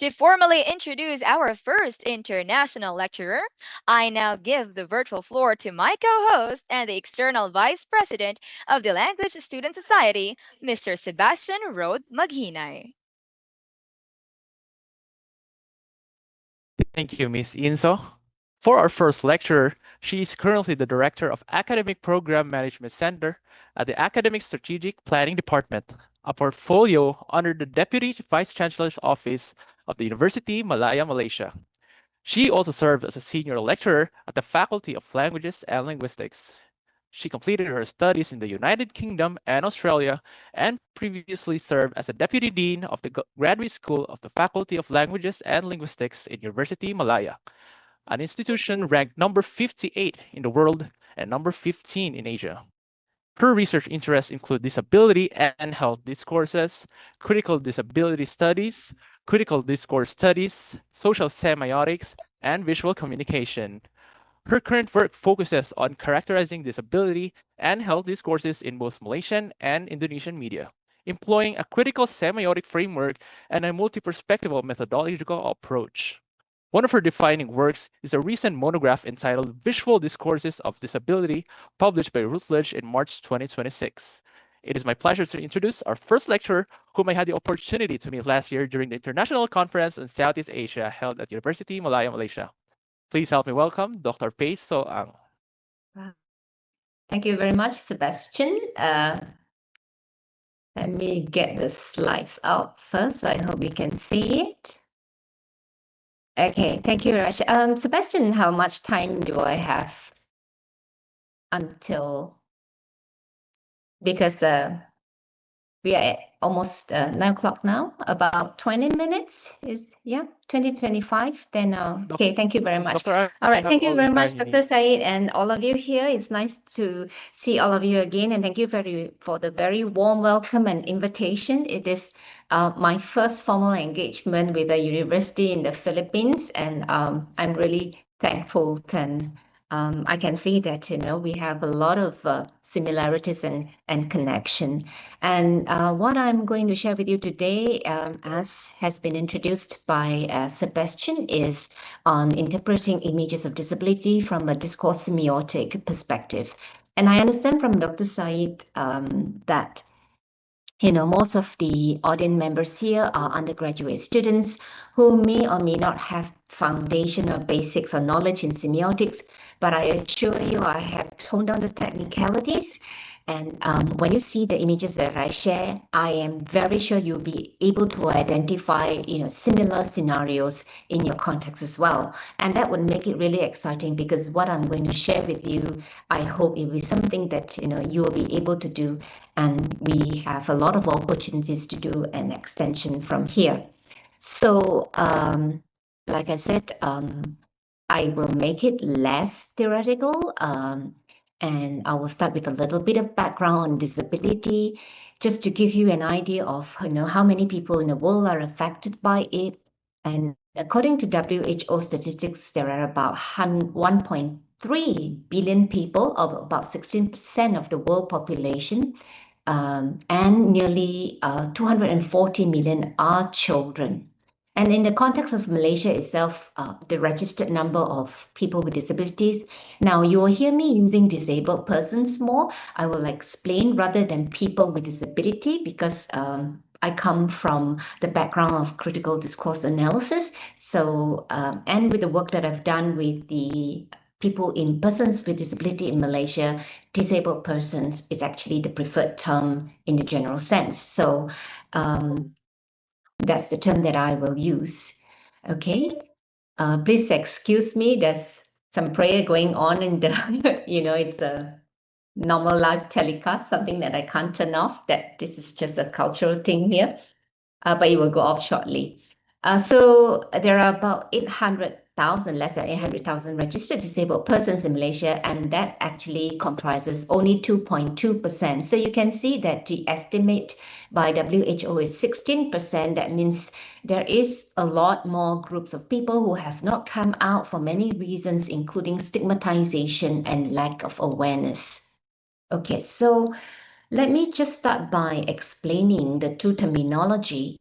To formally introduce our first international lecturer, I now give the virtual floor to my co host and the external vice president of the Language Student Society, Mr. Sebastian Rode Maghinay. Thank you, Ms. Inso. For our first lecturer, she is currently the Director of Academic Program Management Center at the Academic Strategic Planning Department, a portfolio under the Deputy Vice Chancellor's Office of the University Malaya, Malaysia. She also served as a senior lecturer at the Faculty of Languages and Linguistics. She completed her studies in the United Kingdom and Australia and previously served as a Deputy Dean of the Graduate School of the Faculty of Languages and Linguistics in University Malaya, an institution ranked number 58 in the world and number 15 in Asia. Her research interests include disability and health discourses, critical disability studies, critical discourse studies, social semiotics, and visual communication. Her current work focuses on characterizing disability and health discourses in both Malaysian and Indonesian media, employing a critical semiotic framework and a multi-perspectival methodological approach. One of her defining works is a recent monograph entitled Visual Discourses of Disability, published by Routledge in March 2026. It is my pleasure to introduce our first lecturer, whom I had the opportunity to meet last year during the International Conference on Southeast Asia held at University Malaya, Malaysia. Please help me welcome Dr. Pei So Ang. Wow. Thank you very much, Sebastian. Let me get the slides out first. I hope you can see it. Okay, thank you very much. Sebastian, how much time do I have until? Because we are at almost 9 o'clock now, about 20 minutes is, 2025. Then, okay, thank you very much. All right, thank you very much, Dr. Said, and all of you here. It's nice to see all of you again, and thank you for the very warm welcome and invitation. It is my first formal engagement with a university in the Philippines, and I'm really thankful and I can see that, we have a lot of similarities and connection. And what I'm going to share with you today, as has been introduced by Sebastian, is on interpreting images of disability from a discourse semiotic perspective. And I understand from Dr. Said that most of the audience members here are undergraduate students who may or may not have foundation or basics or knowledge in semiotics, but I assure you I have toned down the technicalities. And when you see the images that I share, I am very sure you'll be able to identify, similar scenarios in your context as well. And that would make it really exciting, because what I'm going to share with you, I hope it will be something that, you will be able to do. And we have a lot of opportunities to do an extension from here. So, like I said, I will make it less theoretical. And I will start with a little bit of background on disability, just to give you an idea of how many people in the world are affected by it. And according to WHO statistics, there are about 1.3 billion people, of about 16% of the world population, and nearly 240 million are children. And in the context of Malaysia itself, the registered number of people with disabilities, now you will hear me using disabled persons more. I will explain rather than people with disability, because I come from the background of critical discourse analysis. So, and with the work that I've done with the persons with disability in Malaysia, disabled persons is actually the preferred term in the general sense. So, that's the term that I will use. Okay. Please excuse me. There's some prayer going on in the, it's a normal live telecast, something that I can't turn off, that this is just a cultural thing here, but it will go off shortly. So there are about 800,000, less than 800,000 registered disabled persons in Malaysia, and that actually comprises only 2.2%. So you can see that the estimate by WHO is 16%. That means there is a lot more groups of people who have not come out for many reasons, including stigmatization and lack of awareness. Okay, so let me just start by explaining the two terminology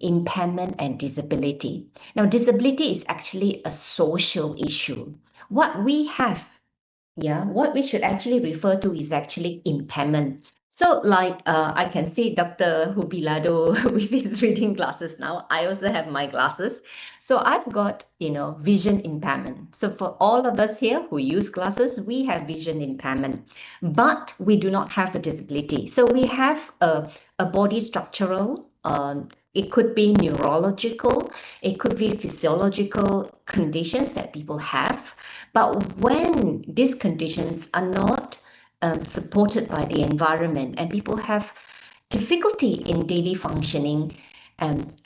impairment and disability. Now, disability is actually a social issue. What we have, what we should actually refer to is actually impairment. So like I can see Dr. Hubilado with his reading glasses now. I also have my glasses. So I've got, vision impairment. So for all of us here who use glasses, we have vision impairment, but we do not have a disability. So we have a body structural, it could be neurological, it could be physiological conditions that people have. But when these conditions are not supported by the environment and people have difficulty in daily functioning,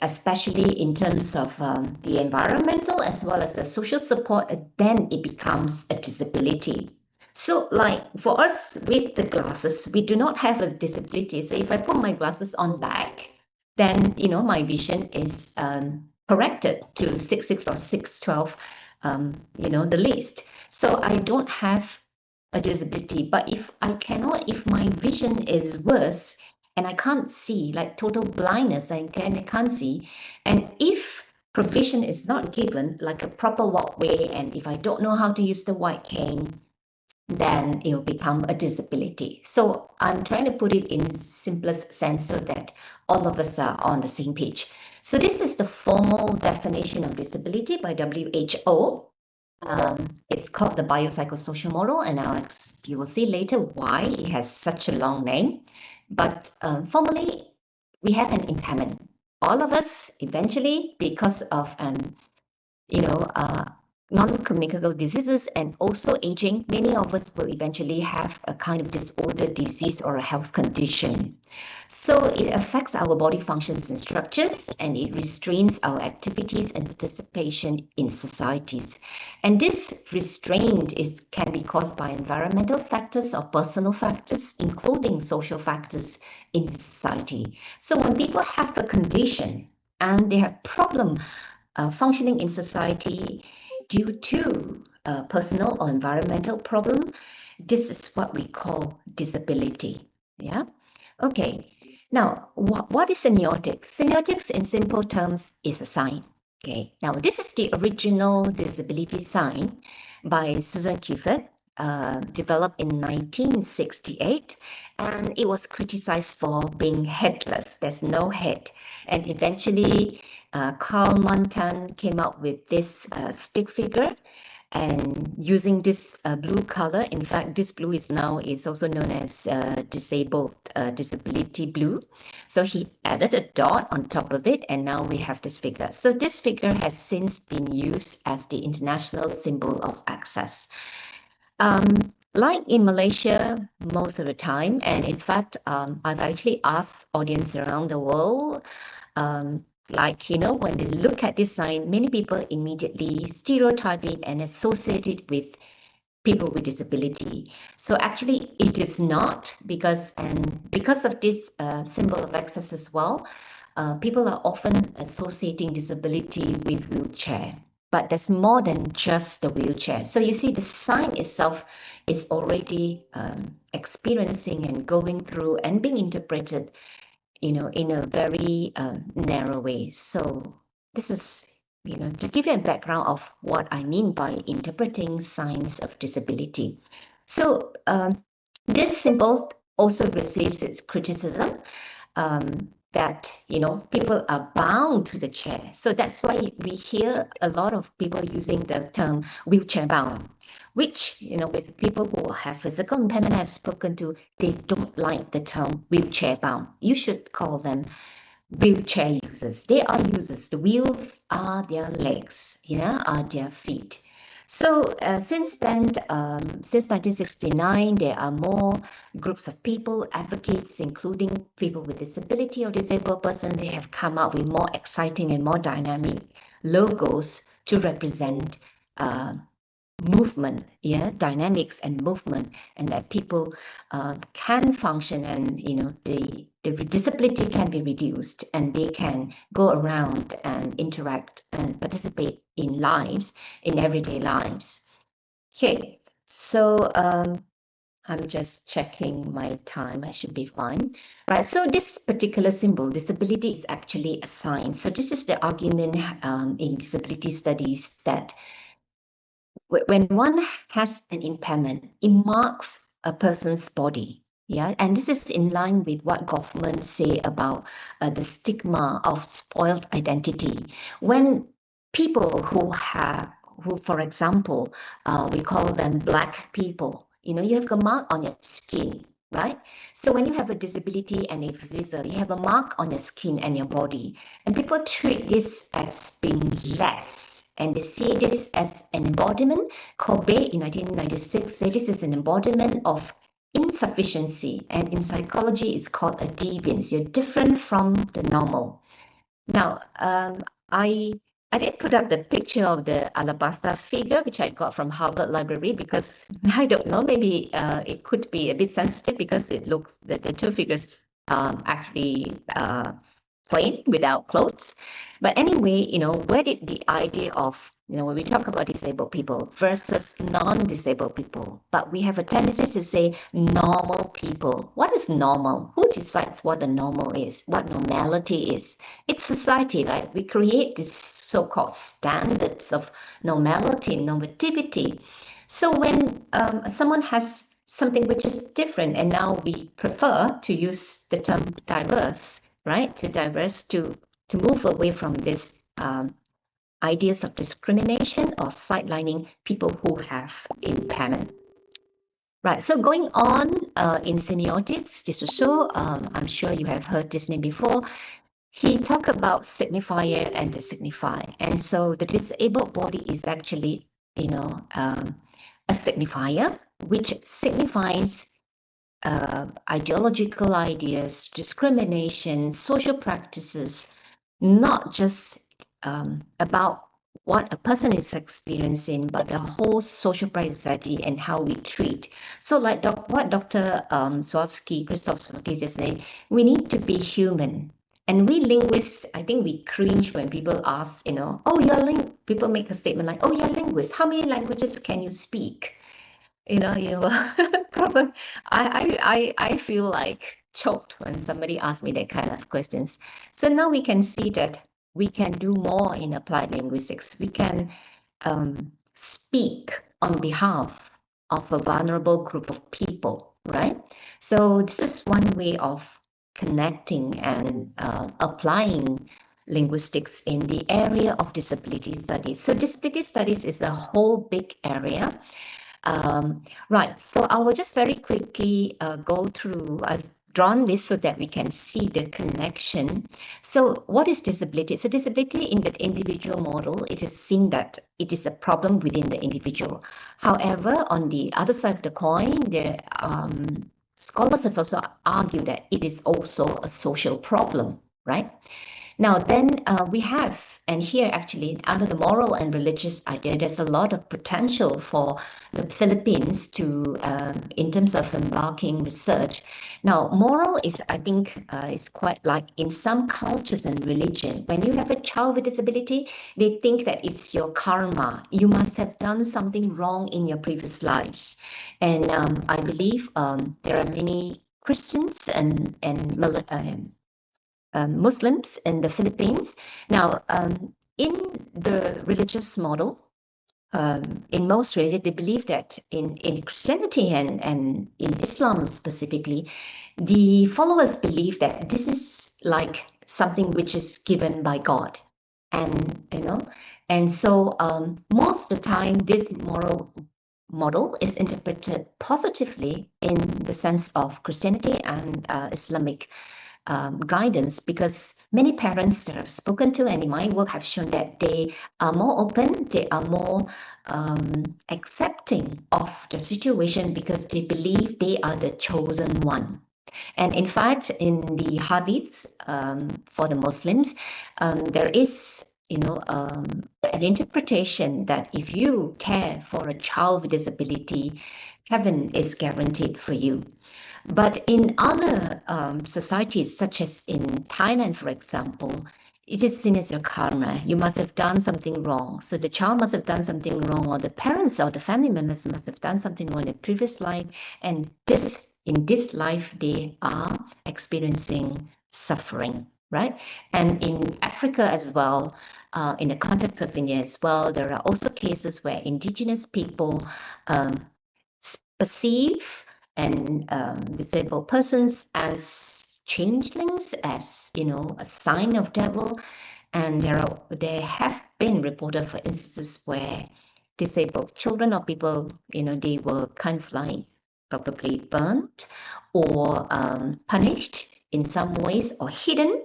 especially in terms of the environmental as well as the social support, then it becomes a disability. So like for us with the glasses, we do not have a disability. So if I put my glasses on back, then my vision is corrected to 6/6 or 6/12, the least. So I don't have a disability. But if my vision is worse and I can't see, like total blindness, I can't see, and if provision is not given, like a proper walkway, and if I don't know how to use the white cane, then it will become a disability. So I'm trying to put it in simplest sense so that all of us are on the same page. So this is the formal definition of disability by WHO. It's called the biopsychosocial model, and you will see later why it has such a long name. But formally, we have an impairment. All of us, eventually, because of non-communicable diseases and also aging, many of us will eventually have a kind of disorder, disease, or a health condition. So it affects our body functions and structures, and it restrains our activities and participation in societies. And this restraint can be caused by environmental factors or personal factors, including social factors in society. So when people have a condition and they have problem functioning in society due to a personal or environmental problem, this is what we call disability. Yeah. Okay. Now, what is semiotics? Semiotics, in simple terms, is a sign. Okay. Now, this is the original disability sign by Susan Gifford, developed in 1968, and it was criticized for being headless. There's no head, and eventually Carl Montan came up with this stick figure, and using this blue color. In fact, this blue is also known as disability blue. So he added a dot on top of it, and now we have this figure. So this figure has since been used as the international symbol of access. Like in Malaysia, most of the time, and in fact, I've actually asked audience around the world, when they look at this sign, many people immediately stereotype it and associate it with people with disability. So actually, it is not, because of this symbol of access as well, people are often associating disability with wheelchair. But there's more than just the wheelchair. So you see, the sign itself is already experiencing and going through and being interpreted in a very narrow way. So this is, to give you a background of what I mean by interpreting signs of disability. So this symbol also receives its criticism that, people are bound to the chair. So that's why we hear a lot of people using the term wheelchair bound, which, with people who have physical impairment I've spoken to, they don't like the term wheelchair bound. You should call them wheelchair users. They are users. The wheels are their legs, are their feet. So since then, since 1969, there are more groups of people, advocates, including people with disability or disabled person. They have come up with more exciting and more dynamic logos to represent movement, dynamics and movement, and that people can function, and the disability can be reduced, and they can go around and interact and participate in everyday lives. Okay, so I'm just checking my time. I should be fine. Right. So this particular symbol, disability, is actually a sign. So this is the argument in disability studies that when one has an impairment, it marks a person's body. Yeah, and this is in line with what governments say about the stigma of spoiled identity. When people who, for example, we call them Black people, you have a mark on your skin, right? So when you have a disability and a disease, you have a mark on your skin and your body, and people treat this as being less. And they see this as an embodiment. Kobe in 1996 said this is an embodiment of insufficiency, and in psychology it's called a deviance. You're different from the normal. Now, I did put up the picture of the alabaster figure, which I got from Harvard Library, because I don't know, maybe it could be a bit sensitive because it looks that the two figures actually plain without clothes. But anyway, where did the idea of, when we talk about disabled people versus non-disabled people, but we have a tendency to say normal people. What is normal? Who decides what the normal is, what normality is? It's society, right? We create these so-called standards of normality, normativity. So when someone has something which is different, and now we prefer to use the term diverse, right? To move away from this ideas of discrimination or sidelining people who have impairment. Right, so going on in semiotics, this also, I'm sure you have heard this name before, he talked about signifier and the signifier. And so the disabled body is actually, a signifier, which signifies ideological ideas, discrimination, social practices, not just about what a person is experiencing, but the whole social society and how we treat. So like what Dr. Christoph Swarovski just said, we need to be human. And we linguists, I think we cringe when people ask, oh, people make a statement like, oh, you're a linguist. How many languages can you speak? Probably, I feel like choked when somebody asks me that kind of questions. So now we can see that we can do more in applied linguistics. We can speak on behalf of a vulnerable group of people, right? So this is one way of connecting and applying linguistics in the area of disability studies. So disability studies is a whole big area. Right, so I will just very quickly go through, I've drawn this so that we can see the connection. So what is disability? So disability in the individual model, it is seen that it is a problem within the individual. However, on the other side of the coin, the scholars have also argued that it is also a social problem, right? Now, then we have, and here actually under the moral and religious idea, there's a lot of potential for the Philippines to, in terms of embarking research. Now, moral is, I think, is quite like in some cultures and religion, when you have a child with disability, they think that it's your karma. You must have done something wrong in your previous lives. And I believe there are many Christians and Muslims in the Philippines. Now, in the religious model, in most religions, they believe that in Christianity and in Islam specifically, the followers believe that this is like something which is given by God. And so most of the time, this moral model is interpreted positively in the sense of Christianity and Islamic guidance, because many parents that I've spoken to and in my work have shown that they are more open, they are more accepting of the situation because they believe they are the chosen one. And in fact, in the hadith for the Muslims, there is an interpretation that if you care for a child with disability, heaven is guaranteed for you. But in other societies, such as in Thailand, for example, it is seen as your karma. You must have done something wrong. So the child must have done something wrong, or the parents or the family members must have done something wrong in the previous life. And in this life, they are experiencing suffering, right? And in Africa as well, in the context of India as well, there are also cases where indigenous people perceive and disabled persons as changelings, as a sign of devil. And there have been reported for instances where disabled children or people, they were kind of like probably burnt or punished in some ways or hidden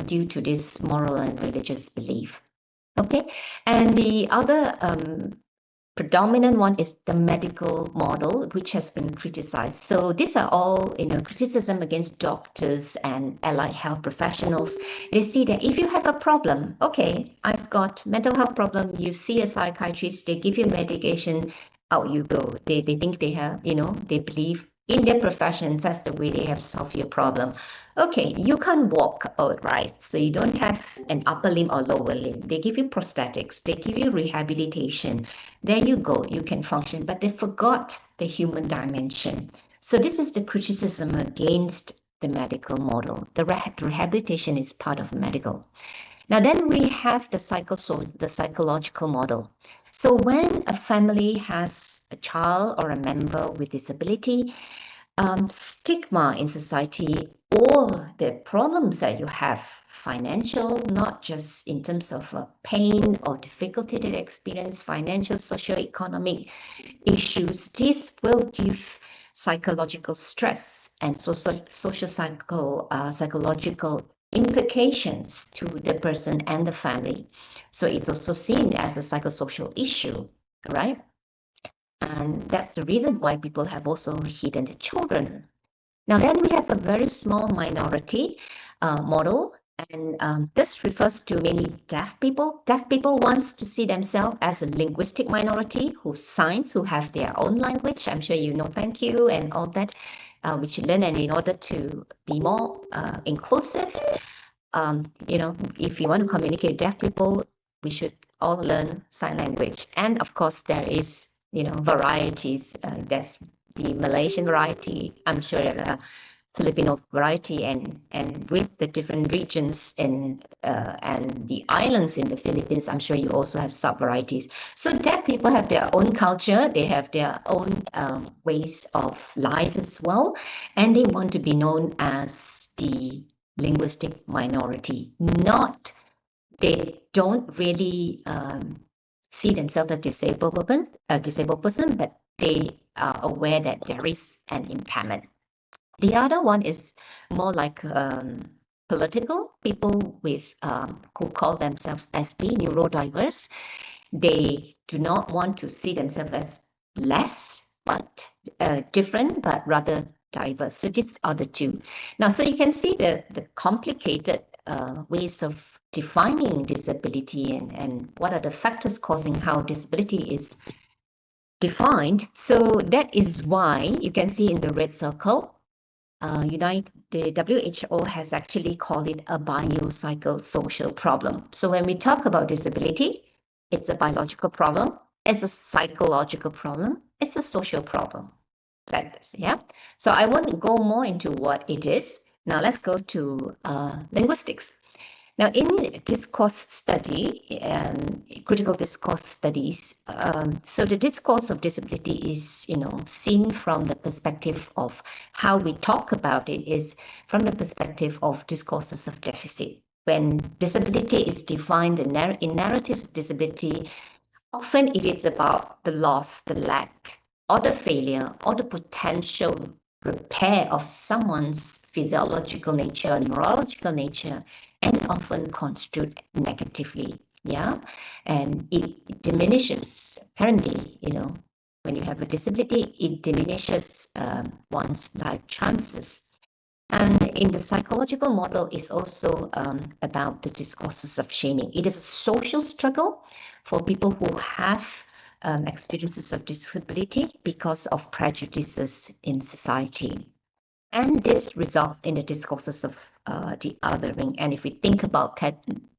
due to this moral and religious belief. Okay, and the other predominant one is the medical model, which has been criticized. So these are all, criticism against doctors and allied health professionals. They see that if you have a problem, okay, I've got mental health problem, you see a psychiatrist, they give you medication, out you go. They think they have, they believe in their profession, that's the way they have solved your problem. Okay, you can't walk, right? So you don't have an upper limb or lower limb. They give you prosthetics, they give you rehabilitation. There you go, you can function, but they forgot the human dimension. So this is the criticism against the medical model. The rehabilitation is part of medical. Now then we have the psychological model. So when a family has a child or a member with disability, stigma in society or the problems that you have, financial, not just in terms of pain or difficulty that they experience, financial, socio-economic issues, this will give psychological stress and psychological implications to the person and the family. So it's also seen as a psychosocial issue, right? And that's the reason why people have also hidden the children. Now then we have a very small minority model, and this refers to mainly deaf people. Deaf people wants to see themselves as a linguistic minority who have their own language. I'm sure you know thank you and all that, which you learn, and in order to be more inclusive, if you want to communicate with deaf people, we should all learn sign language. And of course, there is varieties. There's the Malaysian variety. I'm sure there are Filipino variety, and with the different regions and the islands in the Philippines, I'm sure you also have sub varieties. So deaf people have their own culture, they have their own ways of life as well, and they want to be known as the linguistic minority. They don't really see themselves as a disabled person, but they are aware that there is an impairment. The other one is more like political people with who call themselves SB, neurodiverse. They do not want to see themselves as less, but different, but rather diverse. So these are the two. Now, so you can see the complicated ways of defining disability and what are the factors causing how disability is defined. So that is why you can see in the red circle, the WHO has actually called it a biopsychosocial problem. So when we talk about disability, it's a biological problem, it's a psychological problem, it's a social problem. Like this, yeah? So I won't go more into what it is. Now let's go to linguistics. Now, in discourse study and critical discourse studies, so the discourse of disability is, seen from the perspective of how we talk about it is from the perspective of discourses of deficit. When disability is defined in narrative disability, often it is about the loss, the lack, or the failure, or the potential repair of someone's physiological nature, neurological nature, and often construed negatively, yeah? And it diminishes, apparently, when you have a disability, it diminishes one's life chances. And in the psychological model is also about the discourses of shaming. It is a social struggle for people who have experiences of disability because of prejudices in society. And this results in the discourses of the othering. And if we think about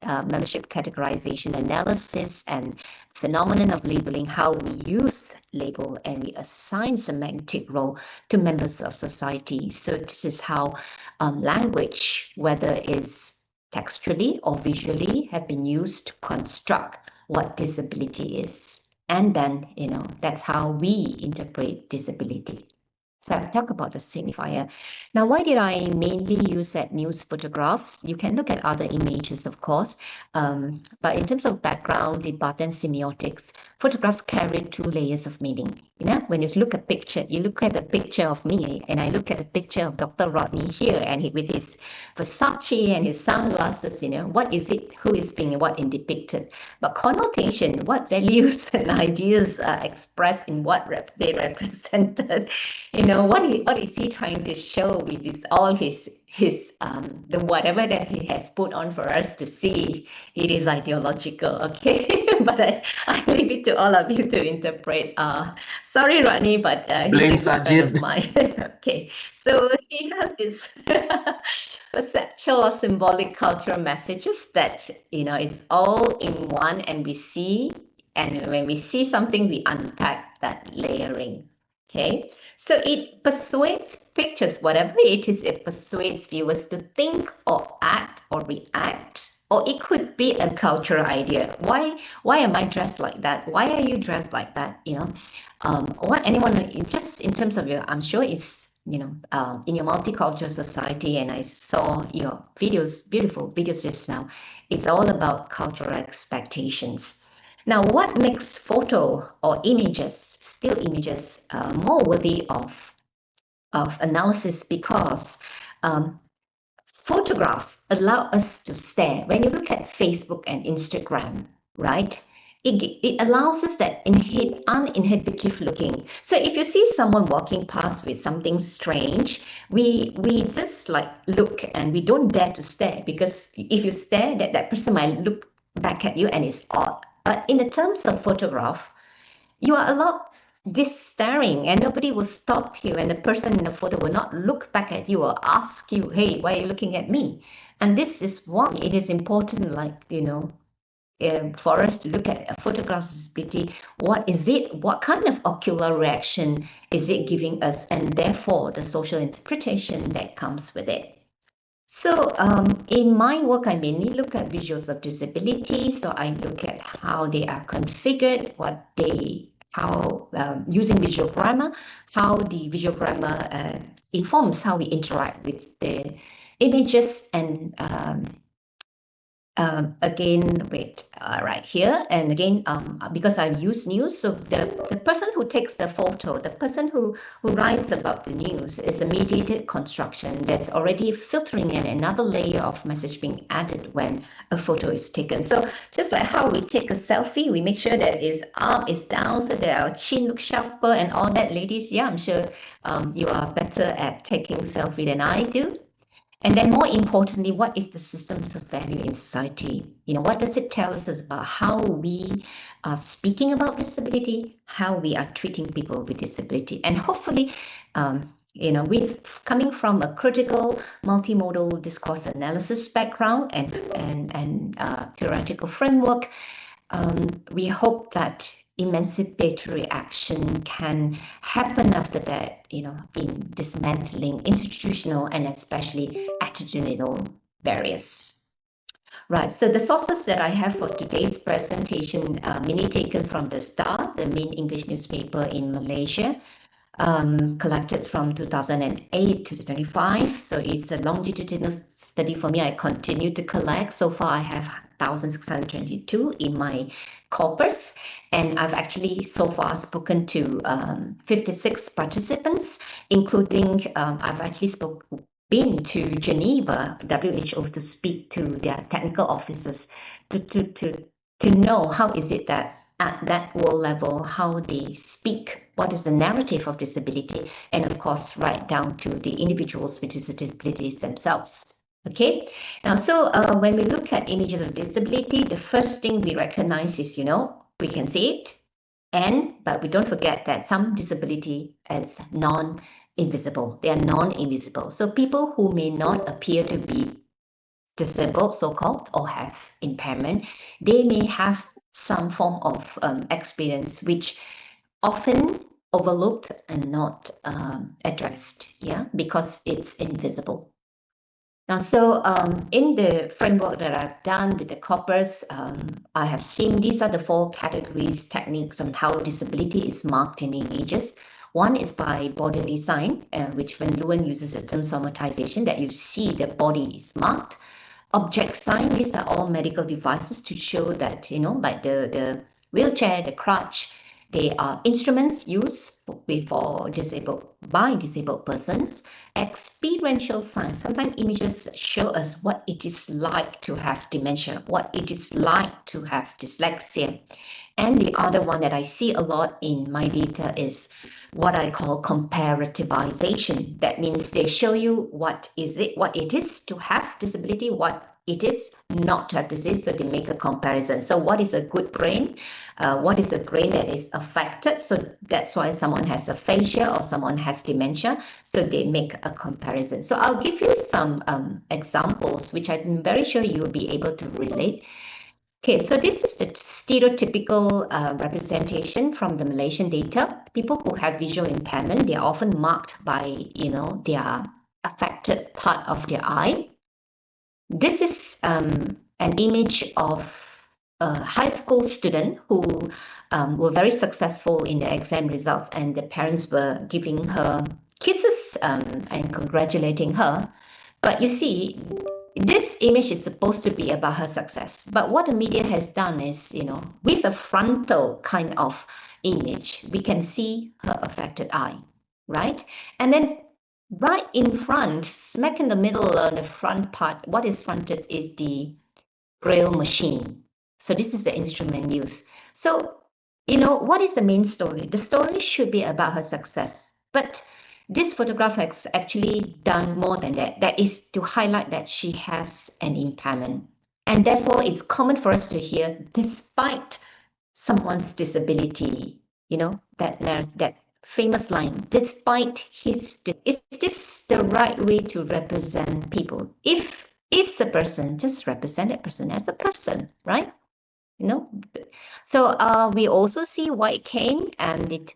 membership categorization analysis and phenomenon of labeling, how we use label and we assign semantic role to members of society. So this is how language, whether is textually or visually, have been used to construct what disability is. And then, that's how we interpret disability. So I'll talk about the signifier. Now, why did I mainly use that news photographs? You can look at other images, of course, but in terms of background, debut, and semiotics, photographs carry two layers of meaning. When you look at picture, you look at the picture of me, and I look at the picture of Dr. Rodney here, and with his Versace and his sunglasses. What is it? Who is being what in depicted? But connotation, what values and ideas are expressed in what they represented? What is he trying to show with all his the whatever that he has put on for us to see? It is ideological, okay? But I leave it to all of you to interpret. Sorry, Rodney, but Blame he's a friend Sajid. of mine. Okay, so he has his perceptual or symbolic cultural messages that is all in one, and we see, and when we see something, we unpack that layering. Okay, so it persuades pictures, whatever it is, it persuades viewers to think or act or react, or it could be a cultural idea. Why am I dressed like that? Why are you dressed like that? What anyone, just in terms of I'm sure it's in your multicultural society, and I saw your videos, beautiful videos just now. It's all about cultural expectations. Now, what makes photo or images, still images, more worthy of analysis? Because photographs allow us to stare. When you look at Facebook and Instagram, right? It allows us that uninhibitive looking. So if you see someone walking past with something strange, we just look, and we don't dare to stare, because if you stare, that person might look back at you, and it's odd. But in the terms of photograph, you are allowed this staring, and nobody will stop you, and the person in the photo will not look back at you or ask you, hey, why are you looking at me? And this is why it is important, for us to look at a photograph's visibility. What is it? What kind of ocular reaction is it giving us? And therefore, the social interpretation that comes with it. So in my work, I mainly look at visuals of disability. So I look at how they are configured, using visual grammar, how the visual grammar informs how we interact with the images, and again, right here, and again, because I use news, so the person who takes the photo, the person who writes about the news, is a mediated construction. There's already filtering in another layer of message being added when a photo is taken. So just like how we take a selfie, we make sure that his arm is down so that our chin looks sharper and all that. Ladies, yeah, I'm sure you are better at taking selfie than I do. And then more importantly, what is the systems of value in society? What does it tell us about how we are speaking about disability, how we are treating people with disability? And hopefully, with coming from a critical multimodal discourse analysis background and theoretical framework, we hope that emancipatory action can happen after that, in dismantling institutional and especially attitudinal barriers. Right, so the sources that I have for today's presentation, mainly taken from The Star, the main English newspaper in Malaysia, collected from 2008 to 2025. So it's a longitudinal study for me. I continue to collect. So far, I have 1,622 in my corpus, and I've actually so far spoken to 56 participants, including I've actually been to Geneva, WHO, to speak to their technical officers to know how is it that at that world level, how they speak, what is the narrative of disability, and of course, right down to the individuals with disabilities themselves. Okay, now, so when we look at images of disability, the first thing we recognize is, we can see it, but we don't forget that some disability is invisible. They are non-invisible. So people who may not appear to be disabled, so-called, or have impairment, they may have some form of experience which often overlooked and not addressed, yeah, because it's invisible. Now, so in the framework that I've done with the corpus, I have seen these are the 4 categories, techniques on how disability is marked in images. One is by bodily sign, which when Luan uses the term somatization, that you see the body is marked. Object sign, these are all medical devices to show that, you know, like the wheelchair, the crutch, they are instruments used for disabled persons. Experiential signs, sometimes images show us what it is like to have dementia, what it is like to have dyslexia. And the other one that I see a lot in my data is what I call comparativization. That means they show you what it is to have disability, what it is not to have disease, so they make a comparison. So what is a good brain? What is a brain that is affected? So that's why someone has aphasia or someone has dementia, so they make a comparison. So I'll give you some examples, which I'm very sure you'll be able to relate. Okay, so this is the stereotypical representation from the Malaysian data. People who have visual impairment, they are often marked by, you know, their affected part of their eye. This is an image of a high school student who were very successful in the exam results, and the parents were giving her kisses and congratulating her. But you see, this image is supposed to be about her success. But what the media has done is, you know, with a frontal kind of image, we can see her affected eye, right? And then right in front, smack in the middle on the front part, what is fronted is the braille machine. So this is the instrument used. So, you know, what is the main story? The story should be about her success. But this photograph has actually done more than that. That is to highlight that she has an impairment. And therefore, it's common for us to hear, despite someone's disability, you know, that famous line, despite his, is this the right way to represent people? If a person, just represent that person as a person, right? You know, so we also see white cane and the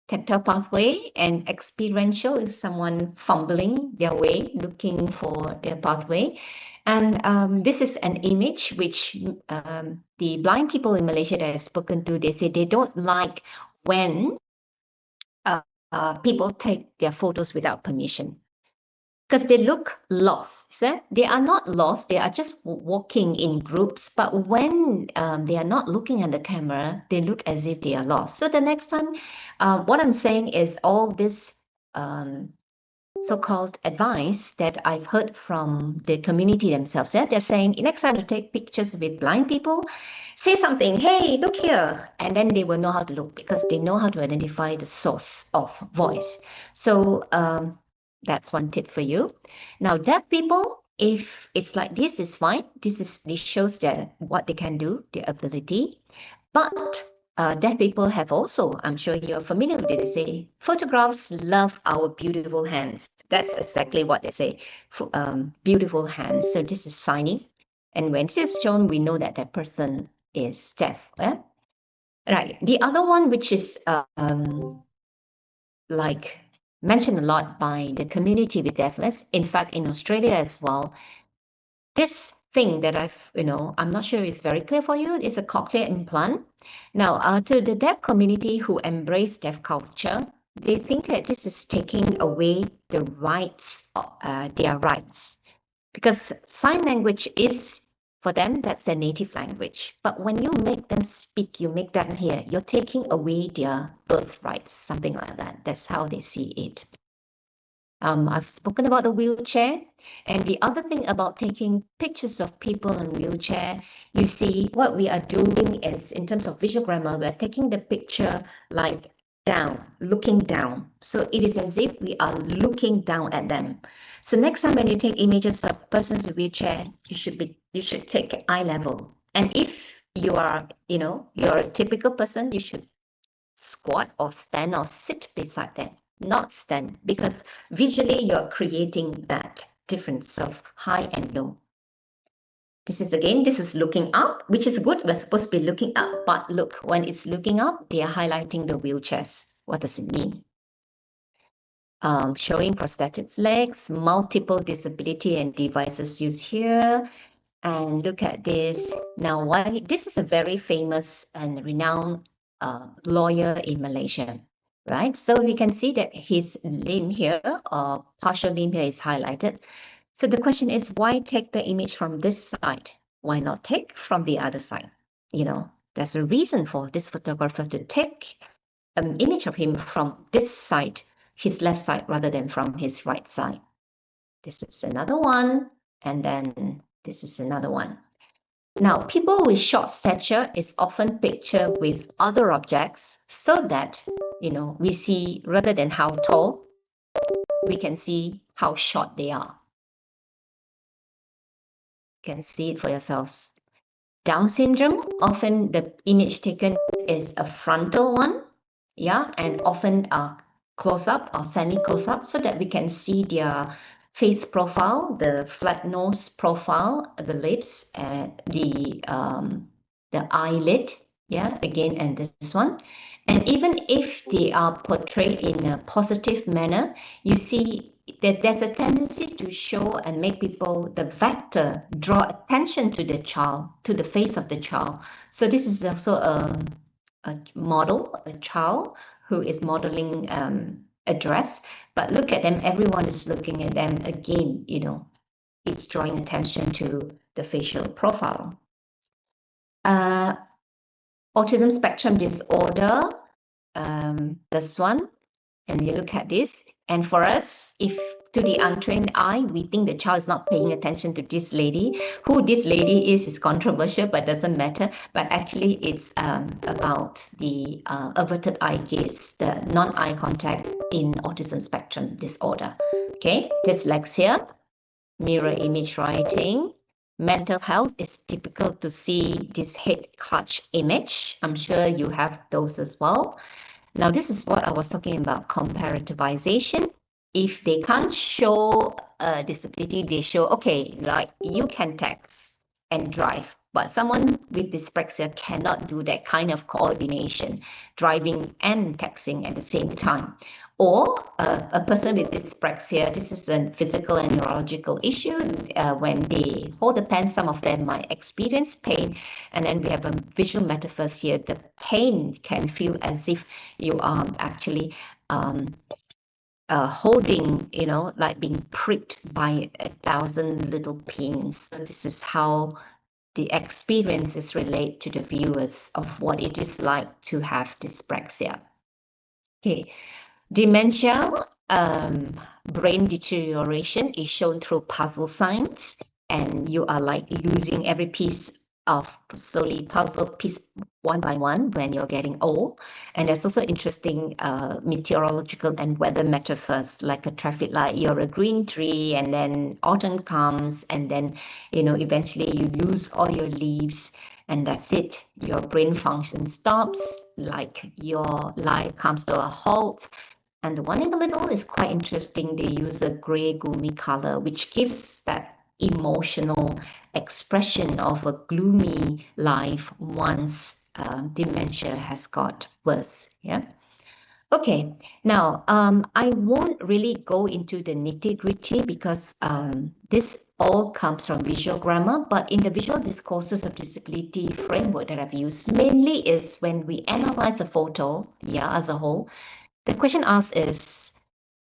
tactile pathway, and experiential is someone fumbling their way, looking for their pathway. And this is an image which the blind people in Malaysia that I've spoken to, they say they don't like when people take their photos without permission, because they look lost. So they are not lost, they are just walking in groups, but when they are not looking at the camera, they look as if they are lost. So the next time, what I'm saying is all this so-called advice that I've heard from the community themselves. Yeah? They're saying, next time to take pictures with blind people, say something, hey, look here, and then they will know how to look, because they know how to identify the source of voice. So that's one tip for you. Now, deaf people, if it's like this, is fine. This shows what they can do, their ability. But deaf people have also, I'm sure you're familiar with it, they say, photographs love our beautiful hands. That's exactly what they say, beautiful hands. So this is signing. And when this is shown, we know that that person is deaf. Yeah? Right. The other one, which is like mentioned a lot by the community with deafness, in fact, in Australia as well, this thing that I'm not sure it's very clear for you, is a cochlear implant. Now, to the deaf community who embrace deaf culture, they think that this is taking away the rights, their rights, because sign language is, for them, that's their native language. But when you make them speak, you make them hear, you're taking away their birthrights, something like that. That's how they see it. I've spoken about the wheelchair, and the other thing about taking pictures of people in wheelchair, you see what we are doing is, in terms of visual grammar, we're taking the picture like down, looking down. So it is as if we are looking down at them. So next time when you take images of persons with wheelchair, you should take eye level. And if you are, you're a typical person, you should squat or stand or sit beside them. not stand, because visually you're creating that difference of high and low. This is looking up, which is good. We're supposed to be looking up, but look, when it's looking up, they are highlighting the wheelchairs. What does it mean? Showing prosthetic legs, multiple disability and devices used here. And look at this. Now, why this is a very famous and renowned lawyer in Malaysia, right? So we can see that his limb here, or partial limb here, is highlighted. So the question is, why take the image from this side? Why not take from the other side? There's a reason for this photographer to take an image of him from this side, his left side, rather than from his right side. This is another one, and then this is another one. Now, people with short stature is often pictured with other objects so that, we see, rather than how tall, we can see how short they are. You can see it for yourselves. Down syndrome, often the image taken is a frontal one, and often a close-up or semi-close-up so that we can see their face profile, the flat nose profile, the lips, the eyelid, again, and this one. And even if they are portrayed in a positive manner, you see that there's a tendency to show and make people, the vector, draw attention to the child, to the face of the child. So this is also a model, a child who is modeling a dress, but look at them, everyone is looking at them again, it's drawing attention to the facial profile. Autism spectrum disorder, this one, and you look at this, and for us, if to the untrained eye, we think the child is not paying attention to this lady. Who this lady is controversial, but doesn't matter. But actually, it's about the averted eye gaze, the non-eye contact in autism spectrum disorder. Okay, dyslexia, mirror image writing. Mental health is typical to see this head clutch image. I'm sure you have those as well. Now, this is what I was talking about, comparativization. If they can't show a disability, they show, okay, like you can text and drive, but someone with dyspraxia cannot do that kind of coordination, driving and texting at the same time. Or a person with dyspraxia, this is a physical and neurological issue. When they hold the pen, some of them might experience pain. And then we have a visual metaphors here. The pain can feel as if you are actually holding, like being pricked by 1,000 little pins. So this is how the experiences relate to the viewers of what it is like to have dyspraxia. Okay. Dementia, brain deterioration is shown through puzzle signs, and you are like losing every piece of slowly puzzle piece one by one when you're getting old. And there's also interesting meteorological and weather metaphors, like a traffic light. You're a green tree, and then autumn comes, and then eventually you lose all your leaves, and that's it. Your brain function stops, like your life comes to a halt. And the one in the middle is quite interesting. They use a gray gumi color, which gives that emotional expression of a gloomy life once dementia has got worse. Okay, now I won't really go into the nitty-gritty because this all comes from visual grammar, but in the visual discourses of disability framework that I've used, mainly is when we analyze a photo, as a whole. The question asked is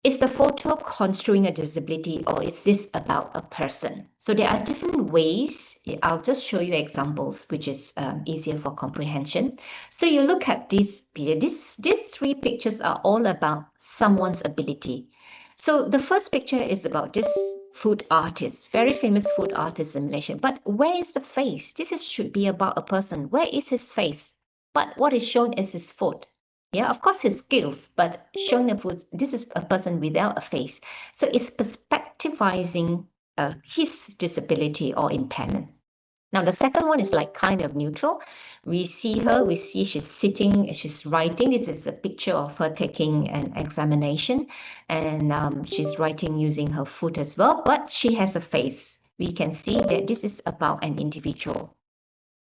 the photo construing a disability, or is this about a person? So there are different ways. I'll just show you examples, which is easier for comprehension. So you look at these 3 pictures are all about someone's ability. So the first picture is about this food artist, very famous food artist in Malaysia. But where is the face? Should be about a person. Where is his face? But what is shown is his foot. Of course, his skills, but showing the food, this is a person without a face. So it's perspectivizing his disability or impairment. Now, the second one is like kind of neutral. We see her, we see she's sitting, she's writing. This is a picture of her taking an examination, and she's writing using her foot as well, but she has a face. We can see that this is about an individual.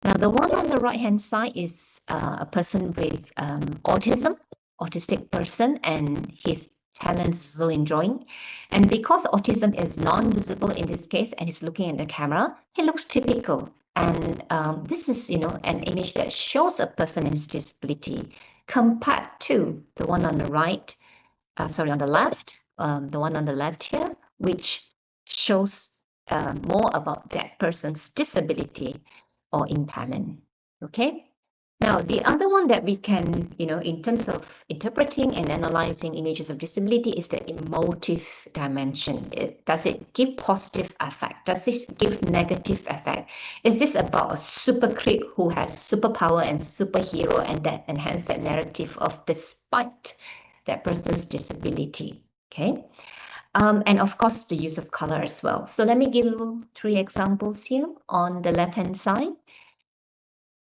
Now, the one on the right-hand side is a person with autistic person, and his talents so in drawing. And because autism is non-visible in this case, and he's looking at the camera, he looks typical. And this is, an image that shows a person with disability compared to the one on the right, on the left, the one on the left here, which shows more about that person's disability or impairment. Okay. Now, the other one that we can, in terms of interpreting and analyzing images of disability is the emotive dimension. Does it give positive effect? Does this give negative effect? Is this about a super creep who has superpower and superhero, and that enhance that narrative of despite that person's disability? Okay. And of course, the use of color as well. So let me give you 3 examples here. On the left-hand side,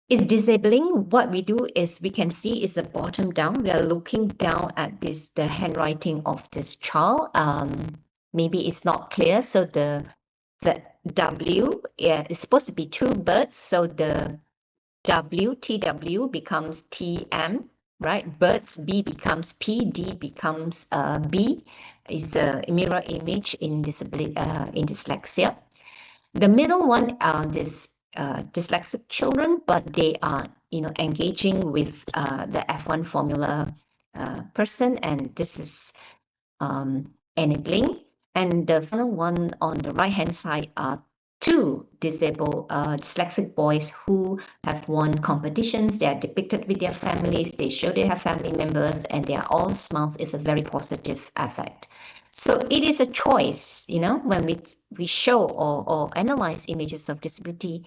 is disabling. What we do is we can see is a bottom down. We are looking down at the handwriting of this child. Maybe it's not clear. So the W is supposed to be 2 birds. So the TW becomes TM, right? Birds, B becomes P, D becomes B. Is a mirror image in disability, in dyslexia. The middle one are this dyslexic children, but they are, engaging with the F1 formula person, and this is enabling. And the final one on the right-hand side are 2 disabled dyslexic boys who have won competitions. They are depicted with their families. They show they have family members, and they are all smiles. It's a very positive effect. So it is a choice, when we show or analyze images of disability,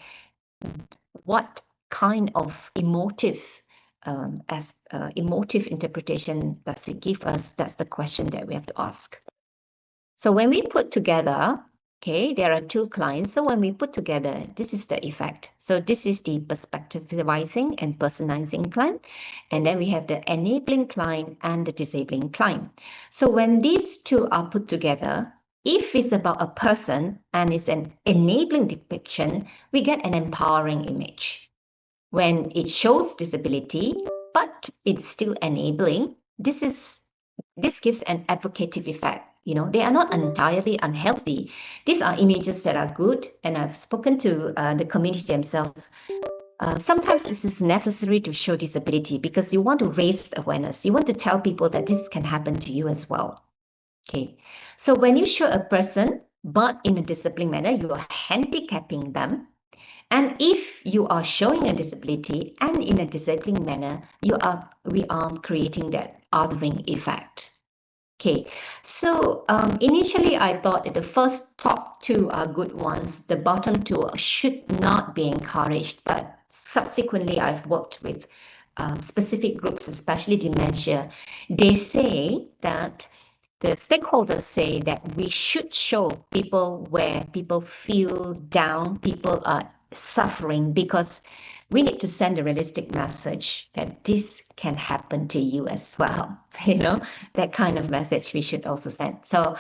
what kind of emotive emotive interpretation does it give us? That's the question that we have to ask. So when we put together, okay, there are 2 clients. So when we put together, this is the effect. So this is the perspectivizing and personalizing client. And then we have the enabling client and the disabling client. So when these 2 are put together, if it's about a person and it's an enabling depiction, we get an empowering image. When it shows disability, but it's still enabling, this gives an advocative effect. They are not entirely unhealthy. These are images that are good, and I've spoken to the community themselves. Sometimes this is necessary to show disability because you want to raise awareness. You want to tell people that this can happen to you as well. Okay, so when you show a person, but in a disabling manner, you are handicapping them. And if you are showing a disability and in a disabling manner, we are creating that othering effect. Okay, so initially I thought that the first top 2 are good ones. The bottom 2 should not be encouraged, but subsequently I've worked with specific groups, especially dementia. They say that the stakeholders say that we should show people where people feel down, people are suffering, because we need to send a realistic message that this can happen to you as well. That kind of message we should also send. So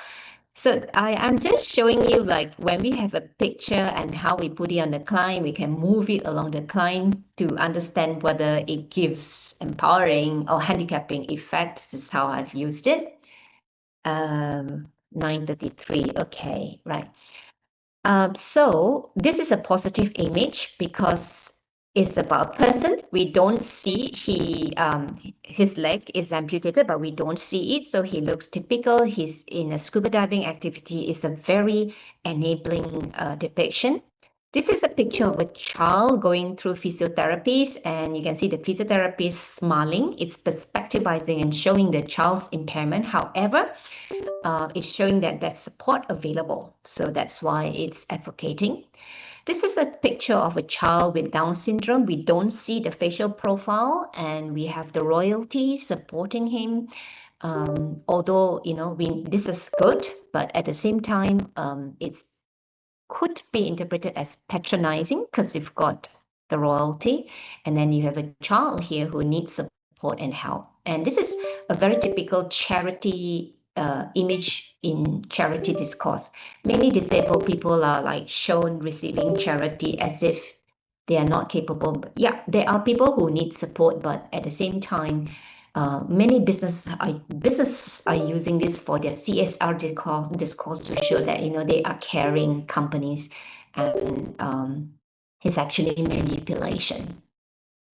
I'm just showing you, like, when we have a picture and how we put it on the client, we can move it along the client to understand whether it gives empowering or handicapping effect. This is how I've used it. 933. Okay, right. So this is a positive image because it's about a person. We don't see his leg is amputated, but we don't see it. So he looks typical. He's in a scuba diving activity. It's a very enabling depiction. This is a picture of a child going through physiotherapies, and you can see the physiotherapist smiling. It's perspectivizing and showing the child's impairment. However, it's showing that there's support available. So that's why it's advocating. This is a picture of a child with Down syndrome. We don't see the facial profile, and we have the royalty supporting him. Although, this is good, but at the same time, it's could be interpreted as patronizing because you've got the royalty, and then you have a child here who needs support and help. And this is a very typical charity image in charity discourse. Many disabled people are like shown receiving charity as if they are not capable. But yeah, there are people who need support, but at the same time, many businesses are using this for their CSR discourse to show that they are caring companies, and it's actually manipulation.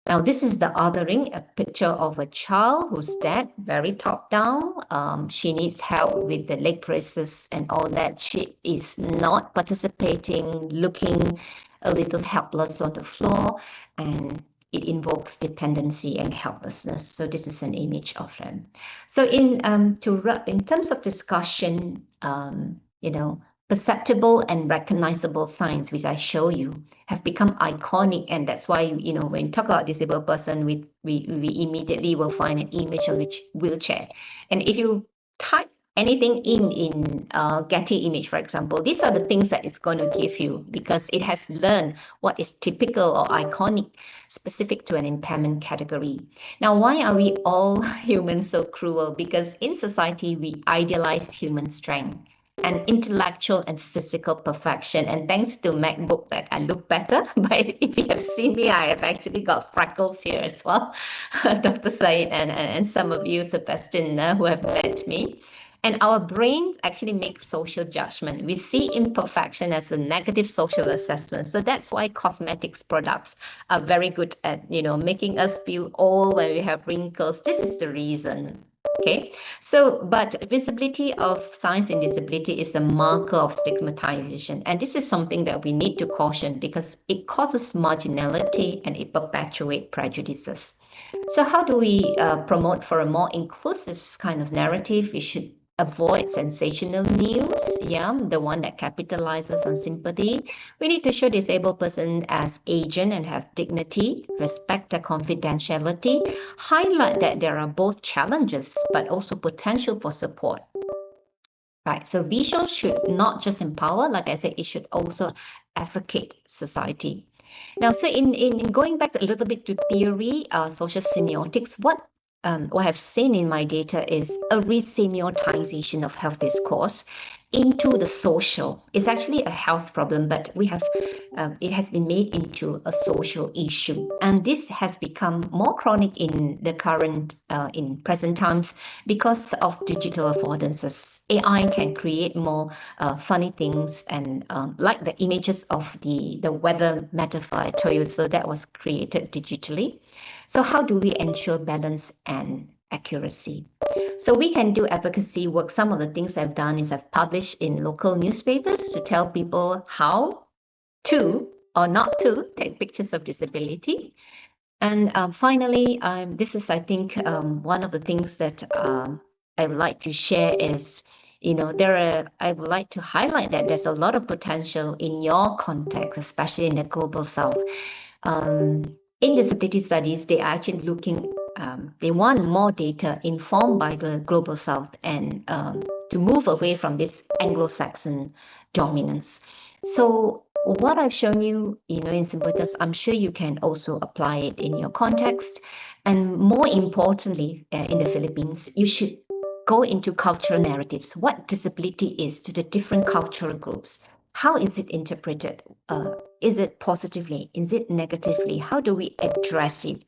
Now, this is the othering, a picture of a child who's dead, very top down. She needs help with the leg braces and all that. She is not participating, looking a little helpless on the floor, and it invokes dependency and helplessness. So this is an image of them. So in terms of discussion, perceptible and recognizable signs, which I show you, have become iconic, and that's why when you talk about disabled person, we immediately will find an image of which wheelchair. And if you type anything in Getty image, for example, these are the things that it's going to give you, because it has learned what is typical or iconic specific to an impairment category. Now, why are we all humans so cruel? Because in society we idealize human strength and intellectual and physical perfection. And thanks to MacBook that I look better. But if you have seen me, I have actually got freckles here as well, Dr. Said, and some of you, Sebastian, who have met me. And our brains actually make social judgment. We see imperfection as a negative social assessment. So that's why cosmetics products are very good at, making us feel old when we have wrinkles. This is the reason. Okay, so but visibility of signs in disability is a marker of stigmatization, and this is something that we need to caution because it causes marginality and it perpetuates prejudices. So how do we promote for a more inclusive kind of narrative? We should avoid sensational news, the one that capitalizes on sympathy. We need to show disabled person as agent and have dignity, respect their confidentiality, highlight that there are both challenges but also potential for support. Right, so visual should not just empower, like I said, it should also advocate society. Now, so in going back a little bit to theory, social semiotics, what I've seen in my data is a resemiotization of health discourse into the social. It's actually a health problem, but it has been made into a social issue, and this has become more chronic in the current in present times because of digital affordances. AI can create more funny things, and like the images of the weather metaphor I told you, so that was created digitally. So how do we ensure balance and accuracy? So we can do advocacy work. Some of the things I've done is I've published in local newspapers to tell people how to or not to take pictures of disability. And finally, this is, I think, one of the things that I would like to share is, I would like to highlight that there's a lot of potential in your context, especially in the global south. In disability studies, they are actually looking, they want more data informed by the global south and to move away from this Anglo-Saxon dominance. So what I've shown you, in simple terms, I'm sure you can also apply it in your context. And more importantly, in the Philippines, you should go into cultural narratives. What disability is to the different cultural groups? How is it interpreted? Is it positively? Is it negatively? How do we address it?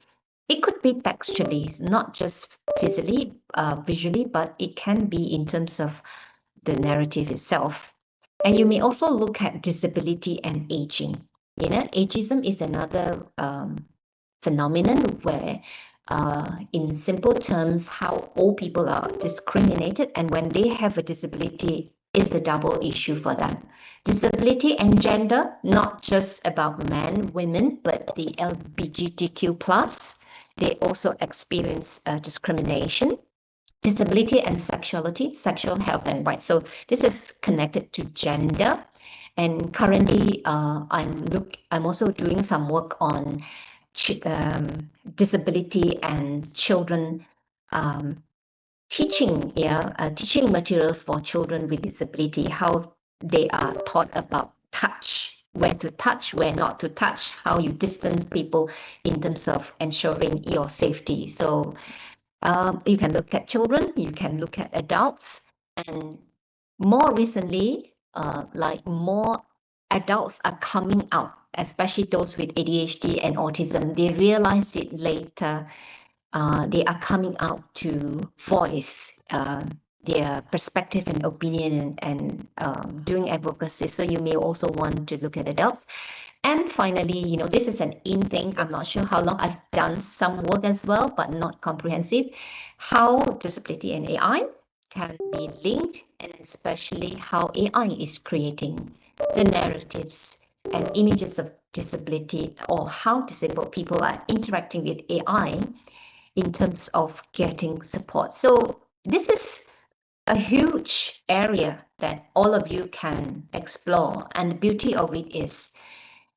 It could be textually, not just visually, but it can be in terms of the narrative itself. And you may also look at disability and aging. Ageism is another phenomenon where, in simple terms, how old people are discriminated, and when they have a disability, is a double issue for them. Disability and gender, not just about men, women, but the LGBTQ+, they also experience discrimination. Disability and sexuality, sexual health and rights. So this is connected to gender. And currently, I'm also doing some work on disability and children, teaching materials for children with disability, how they are taught about touch, where to touch, where not to touch, how you distance people in terms of ensuring your safety. So you can look at children, you can look at adults, and more recently, like more adults are coming out, especially those with ADHD and autism. They realize it later. They are coming out to voice their perspective and opinion and doing advocacy. So you may also want to look at adults. And finally, you know, this is an in thing. I'm not sure how long. I've done some work as well, but not comprehensive. How disability and AI can be linked, and especially how AI is creating the narratives and images of disability, or how disabled people are interacting with AI in terms of getting support. So this is a huge area that all of you can explore. And the beauty of it is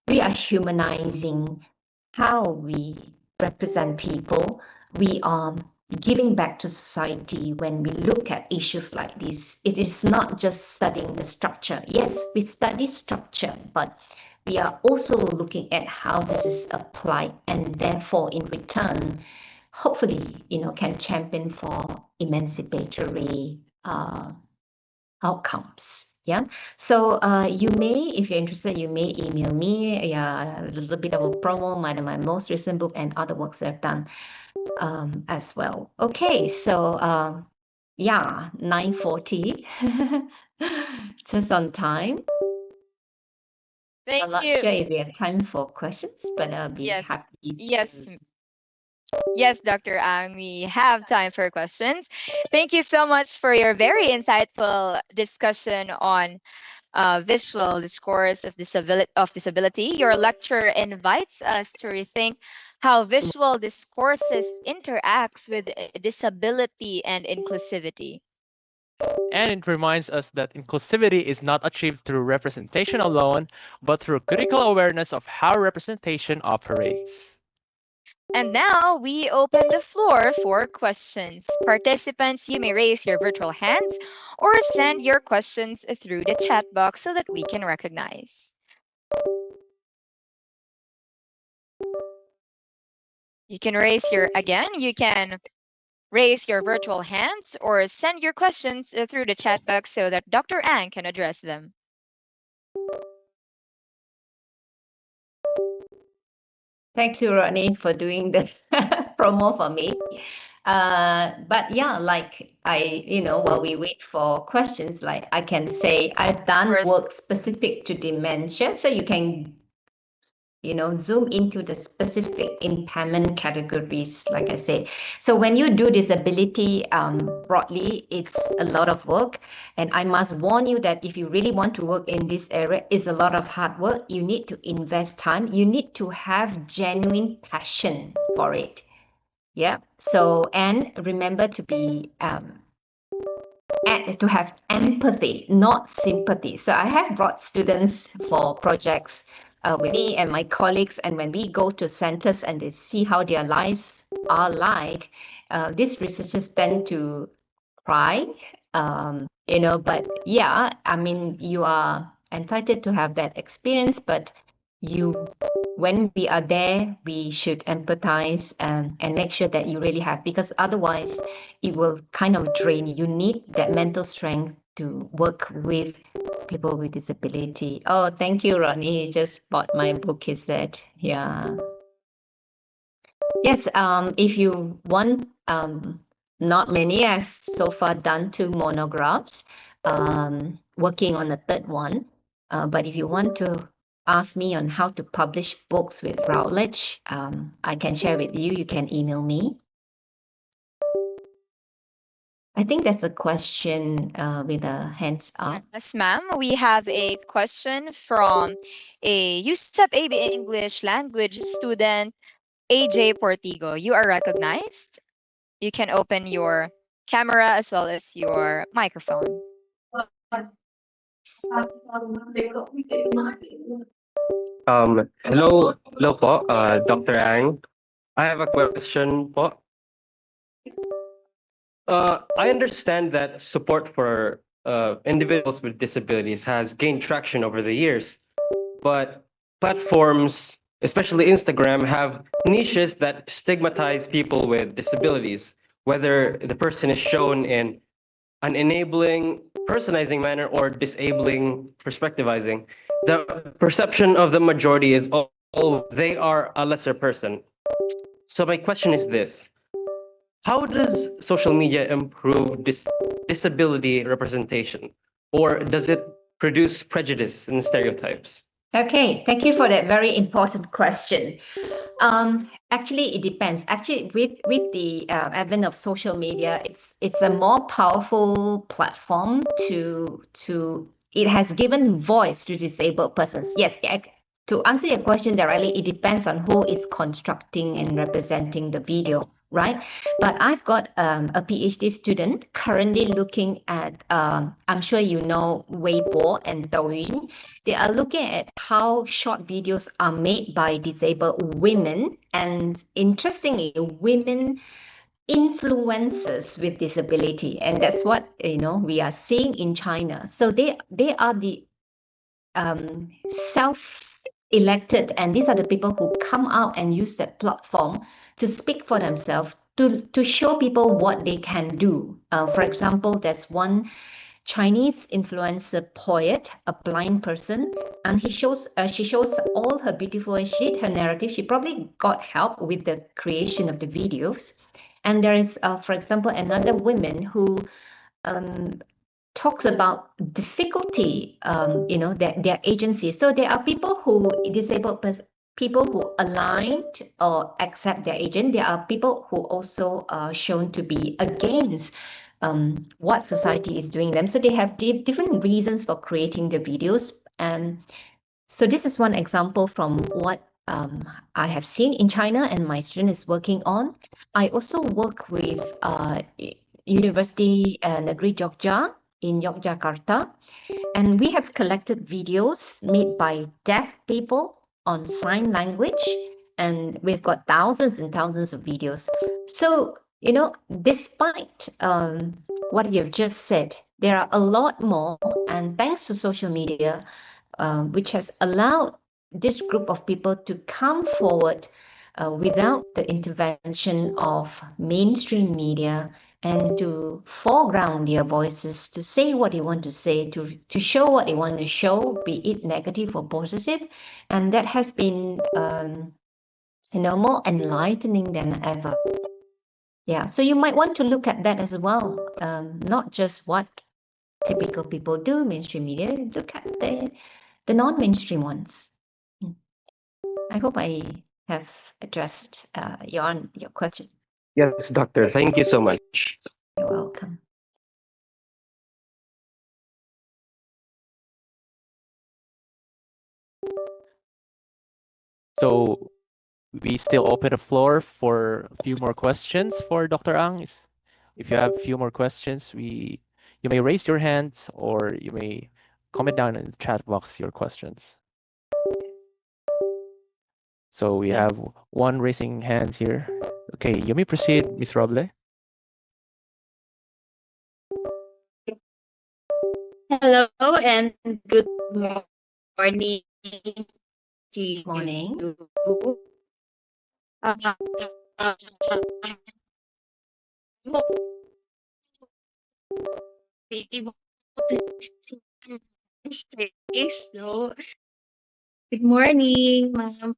we are humanizing how we represent people. We are giving back to society when we look at issues like this. It is not just studying the structure. Yes, we study structure, but we are also looking at how this is applied, and therefore in return, hopefully, you know, can champion for emancipatory outcomes. Yeah. So you may, if you're interested, you may email me a little bit of a promo, my most recent book and other works I've done as well. Okay, so yeah, 9:40, just on time. Thank I'm not you. sure if we have time for questions, but I'll be Yes. happy Yes. to. Yes, Dr. Ang, we have time for questions. Thank you so much for your very insightful discussion on visual discourse of disability. Your lecture invites us to rethink how visual discourses interacts with disability and inclusivity. And it reminds us that inclusivity is not achieved through representation alone, but through critical awareness of how representation operates. And now we open the floor for questions. Participants, you may raise your virtual hands or send your questions through the chat box so that we can recognize. You can raise your virtual hands or send your questions through the chat box so that Dr. Ang can address them. Thank you, Rodney, for doing the promo for me. But yeah, like while we wait for questions, like I can say I've done work specific to dementia, so you can zoom into the specific impairment categories, like I said. So when you do disability broadly, it's a lot of work. And I must warn you that if you really want to work in this area, it's a lot of hard work. You need to invest time. You need to have genuine passion for it. Yeah. So, and remember to be to have empathy, not sympathy. So I have brought students for projects with me and my colleagues, and when we go to centers and they see how their lives are like, these researchers tend to cry, but yeah, I mean, you are entitled to have that experience, but when we are there, we should empathize and make sure that you really have, because otherwise it will kind of drain you. You need that mental strength to work with people with disability. Oh, thank you, Ronnie. He just bought my book, he said. Yeah. Yes, if you want, not many. I've so far done 2 monographs, working on the third one. But if you want to ask me on how to publish books with Routledge, I can share with you. You can email me. I think there's a question with a hands up. Yes, ma'am. We have a question from a USEP AB English language student, AJ Portigo. You are recognized. You can open your camera as well as your microphone. Hello po, Dr. Ang. I have a question po. I understand that support for individuals with disabilities has gained traction over the years. but platforms, especially Instagram, have niches that stigmatize people with disabilities, whether the person is shown in an enabling, personalizing manner or disabling, perspectivizing. The perception of the majority is all they are a lesser person. So my question is this: how does social media improve disability representation, or does it produce prejudice and stereotypes? Okay, thank you for that very important question. Actually, it depends. Actually, with the advent of social media, it's a more powerful platform to it has given voice to disabled persons. Yes, to answer your question directly, it depends on who is constructing and representing the video, right? But I've got a PhD student currently looking at, I'm sure you know Weibo and Douyin. They are looking at how short videos are made by disabled women, and interestingly, women influencers with disability, and that's what we are seeing in China. So they are the self-elected, and these are the people who come out and use that platform to speak for themselves, to show people what they can do. For example, there's one Chinese influencer poet, a blind person, and she shows all her beautiful. She did her narrative. She probably got help with the creation of the videos. And there is, for example, another woman who um, talks about difficulty, their agency. So there are people who people who aligned or accept their agent. There are people who also are shown to be against what society is doing them. So they have different reasons for creating the videos. And so this is one example from what I have seen in China and my student is working on. I also work with University Negeri Jogja in Yogyakarta, and we have collected videos made by deaf people on sign language, and we've got thousands and thousands of videos. So, despite what you've just said, there are a lot more, and thanks to social media, which has allowed this group of people to come forward without the intervention of mainstream media, and to foreground their voices, to say what they want to say, to show what they want to show, be it negative or positive. And that has been more enlightening than ever. Yeah, so you might want to look at that as well, not just what typical people do, mainstream media. Look at the non-mainstream ones. I hope I have addressed your question. Yes, doctor. Thank you so much. You're welcome. So we still open the floor for a few more questions for Dr. Ang. If you have a few more questions, you may raise your hands or you may comment down in the chat box your questions. So we have one raising hands here. Okay, you may proceed, Ms. Roble. Hello and good morning to you. Morning. Uh, so, good morning, ma'am.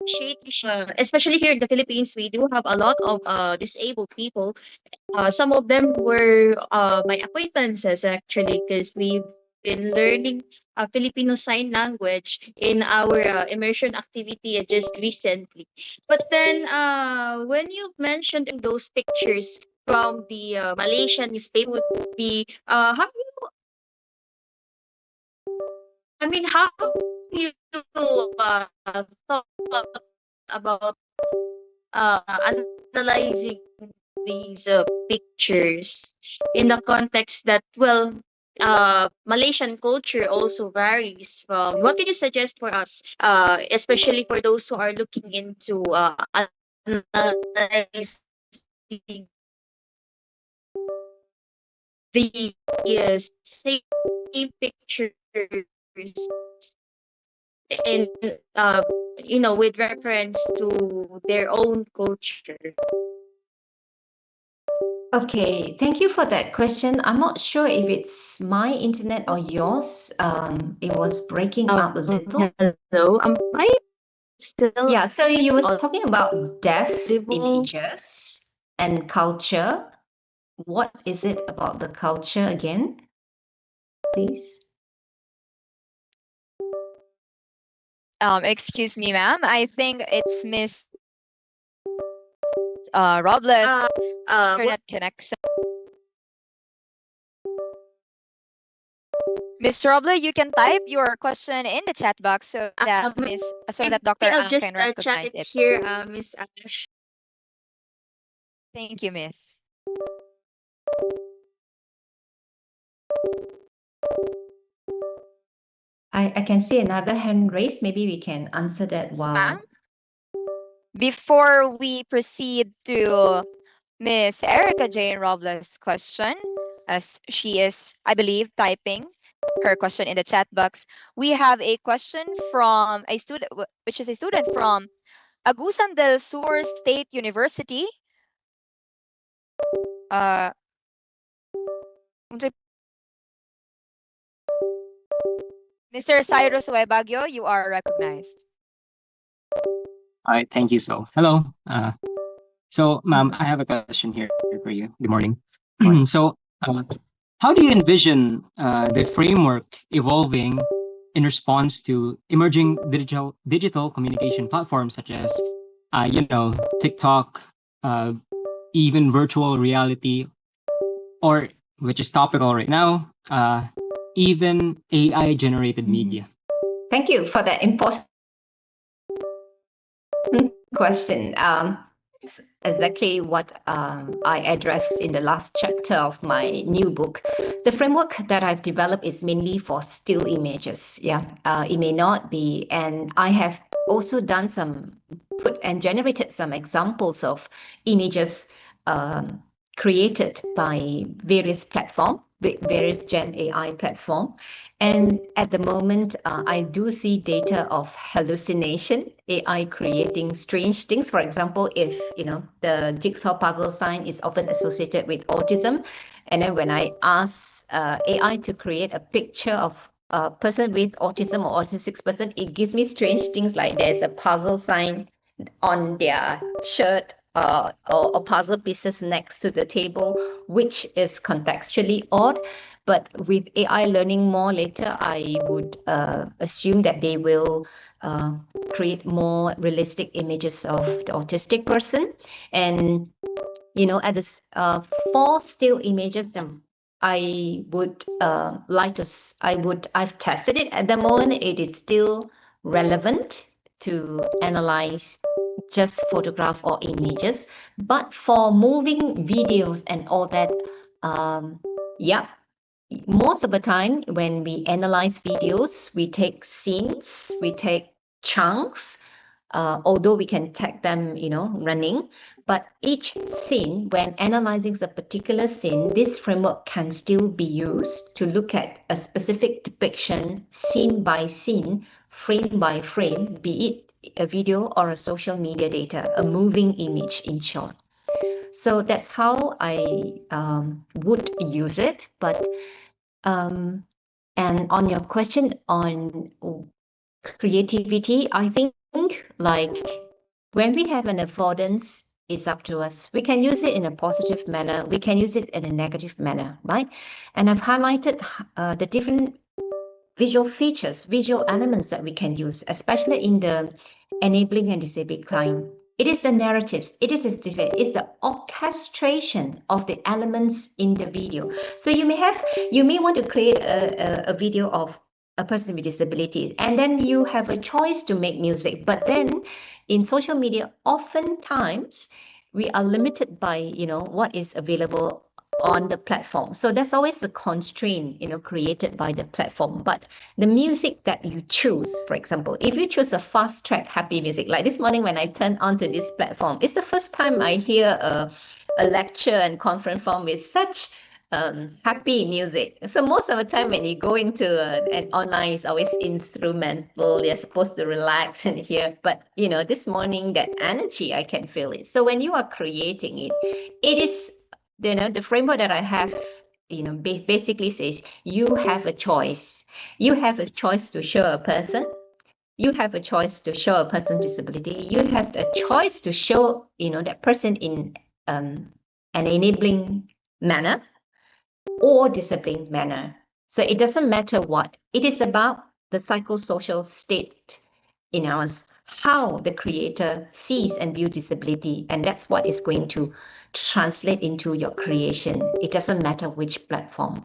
Appreciate you, especially here in the Philippines, we do have a lot of disabled people. Some of them were my acquaintances actually, because we've been learning Filipino Sign Language in our immersion activity just recently. But then, when you mentioned those pictures from the Malaysian newspaper, would be have you? I mean, how have you thought about analyzing these pictures in the context that, well, Malaysian culture also varies from. What can you suggest for us, especially for those who are looking into analyzing the same pictures in with reference to their own culture. Okay, thank you for that question. I'm not sure if it's my internet or yours. It was breaking up a little. Hello, I still Yeah, so you was talking about deaf audible? images and culture. What is it about the culture again, please? Excuse me, ma'am. I think it's Miss Robles' What internet connection. Miss Robles, you can type your question in the chat box so that Dr. I'll Ang just can chat recognize it it. here, Miss Ash. Thank you, Miss. I can see another hand raised. Maybe we can answer that Yes, while. ma'am. Before we proceed to Miss Erica Jane Robles' question, as she is, I believe, typing her question in the chat box, we have a question from a student, which is a student from Agusan del Sur State University. Mr. Cyrus Bagyo, you are recognized. All right, thank you. So, hello. Ma'am, I have a question here for you. Good morning. So, how do you envision the framework evolving in response to emerging digital communication platforms such as, TikTok, even virtual reality, or which is topical right now, even AI-generated media? Thank you for that important question. It's exactly what I addressed in the last chapter of my new book. The framework that I've developed is mainly for still images. Yeah, it may not be, and I have also done generated some examples of images created by various Gen AI platform. And at the moment, I do see data of hallucination, AI creating strange things. For example, if the jigsaw puzzle sign is often associated with autism, and then when I ask AI to create a picture of a person with autism or autistic person, it gives me strange things like there's a puzzle sign on their shirt or puzzle pieces next to the table, which is contextually odd. But with AI learning more later, I would assume that they will create more realistic images of the autistic person. And at this for still images, I would I've tested it at the moment. It is still relevant to analyze just photograph or images, but for moving videos and all that, most of the time when we analyze videos, we take scenes, we take chunks, although we can tag them, running. But each scene, when analyzing a particular scene, this framework can still be used to look at a specific depiction, scene by scene, frame by frame, be it a video or a social media data, a moving image in short. So that's how I would use it. But and on your question on creativity, I think like when we have an affordance, it's up to us. We can use it in a positive manner. We can use it in a negative manner, right? And I've highlighted the different visual features, visual elements that we can use, especially in the enabling and disabling client. It is the narratives, it's the orchestration of the elements in the video. So you may want to create a video of a person with disability, and then you have a choice to make music. But then in social media, oftentimes we are limited by what is available on the platform. So there's always a constraint, created by the platform. But the music that you choose, for example, if you choose a fast track happy music, like this morning when I turned onto this platform, it's the first time I hear a lecture and conference form with such happy music. So most of the time when you go into an online, it's always instrumental. You're supposed to relax and hear. But this morning that energy, I can feel it. So when you are creating it, it is the framework that I have. Basically says you have a choice. You have a choice to show a person. You have a choice to show a person disability. You have a choice to show that person in an enabling manner or disciplined manner. So it doesn't matter what. It is about the psychosocial state in us, how the creator sees and views disability, and that's what is going to translate into your creation. It doesn't matter which platform.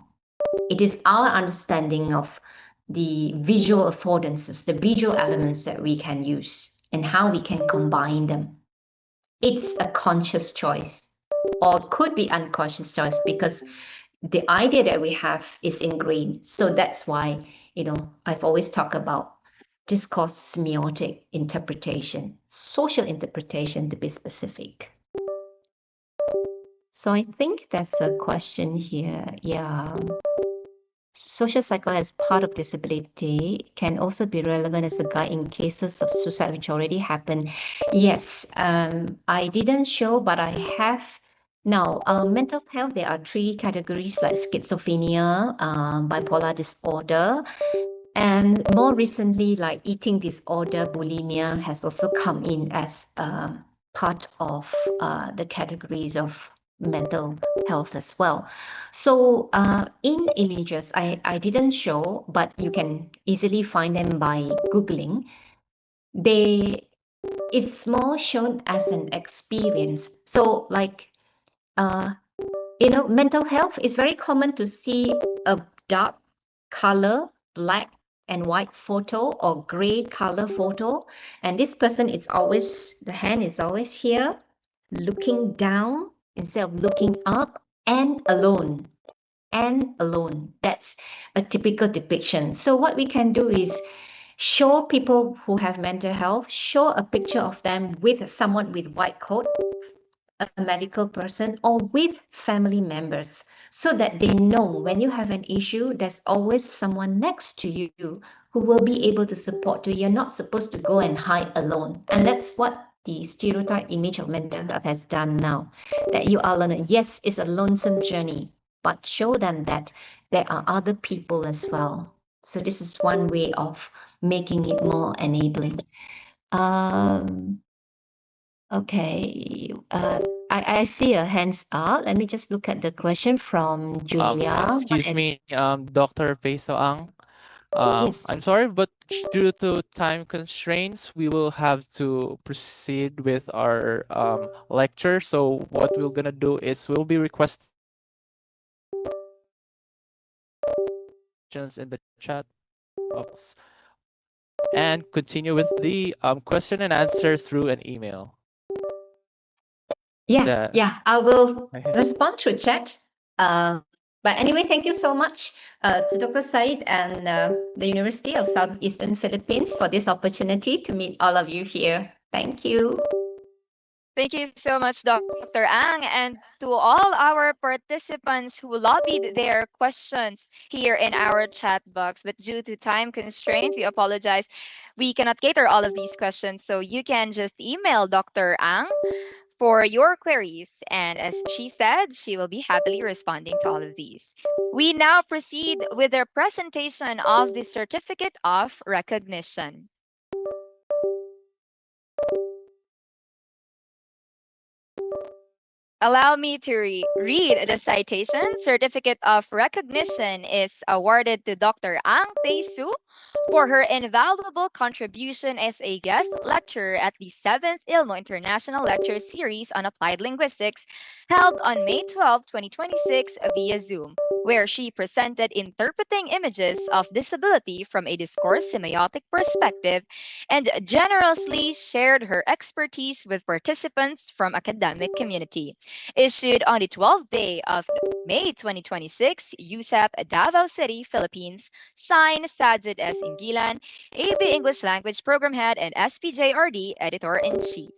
It is our understanding of the visual affordances, the visual elements that we can use and how we can combine them. It's a conscious choice or could be unconscious choice because the idea that we have is ingrained. So that's why, I've always talked about discourse semiotic interpretation, social interpretation to be specific. So I think that's a question here. Yeah. Social cycle as part of disability can also be relevant as a guide in cases of suicide which already happened. Yes, I didn't show, but I have. Now, mental health, there are 3 categories like schizophrenia, bipolar disorder, and more recently, like eating disorder, bulimia has also come in as part of the categories of mental health as well. So in images, I didn't show, but you can easily find them by Googling. It's more shown as an experience. So like, mental health is very common to see a dark color, black and white photo or gray color photo. And this person is always, the hand is always here, looking down instead of looking up and alone. And alone. That's a typical depiction. So what we can do is show people who have mental health, show a picture of them with someone with white coat, a medical person, or with family members, so that they know when you have an issue, there's always someone next to you who will be able to support you. You're not supposed to go and hide alone. And that's what the stereotype image of mental health has done now, that you are alone. Yes, it's a lonesome journey, but show them that there are other people as well. So this is one way of making it more enabling. Okay, I see a hands up. Let me just look at the question from Julia. Excuse me, Dr. Peso Ang. Yes. I'm sorry, but due to time constraints, we will have to proceed with our lecture. So what we're gonna do is we'll be requesting questions in the chat box and continue with the question and answer through an email. Yeah, I will respond through chat. But anyway, thank you so much to Dr. Said and the University of Southeastern Philippines for this opportunity to meet all of you here. Thank you. Thank you so much, Dr. Ang, and to all our participants who lobbied their questions here in our chat box. But due to time constraint, we apologize. We cannot cater all of these questions, so you can just email Dr. Ang for your queries. And as she said, she will be happily responding to all of these. We now proceed with the presentation of the Certificate of Recognition. Allow me to read the citation. Certificate of Recognition is awarded to Dr. Ang Pei Su for her invaluable contribution as a guest lecturer at the 7th Ilmu International Lecture Series on Applied Linguistics, held on May 12, 2026 via Zoom, where she presented interpreting images of disability from a discourse semiotic perspective and generously shared her expertise with participants from academic community. Issued on the 12th day of May 2026, USAP, Davao City, Philippines. Signed, Sajid S. Ingilan, AB English Language Program Head and SPJRD Editor-in-Chief.